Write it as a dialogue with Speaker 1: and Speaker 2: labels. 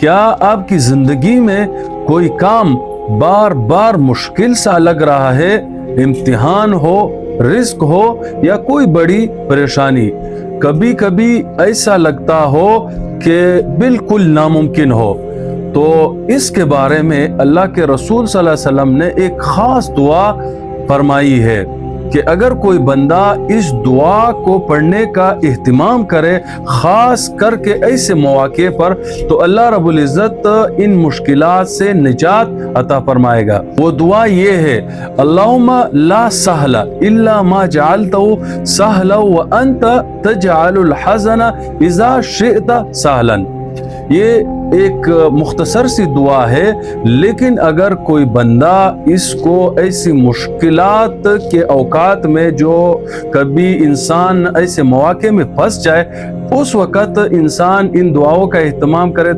Speaker 1: کیا آپ کی زندگی میں کوئی کام بار بار مشکل سا لگ رہا ہے؟ امتحان ہو، رزق ہو یا کوئی بڑی پریشانی، کبھی کبھی ایسا لگتا ہو کہ بالکل ناممکن ہو، تو اس کے بارے میں اللہ کے رسول صلی اللہ علیہ وسلم نے ایک خاص دعا فرمائی ہے کہ اگر کوئی بندہ اس دعا کو پڑھنے کا اہتمام کرے، خاص کر کے ایسے مواقع پر، تو اللہ رب العزت ان مشکلات سے نجات عطا فرمائے گا۔ وہ دعا یہ ہے: اللہم لا سہل الا ما جعلتہ سہلا وانت تجعل الحزن اذا شئت سہلا۔ یہ ایک مختصر سی دعا ہے، لیکن اگر کوئی بندہ اس کو ایسی مشکلات کے اوقات میں، جو کبھی انسان ایسے مواقع میں پھنس جائے، اس وقت انسان ان دعاؤں کا اہتمام کرے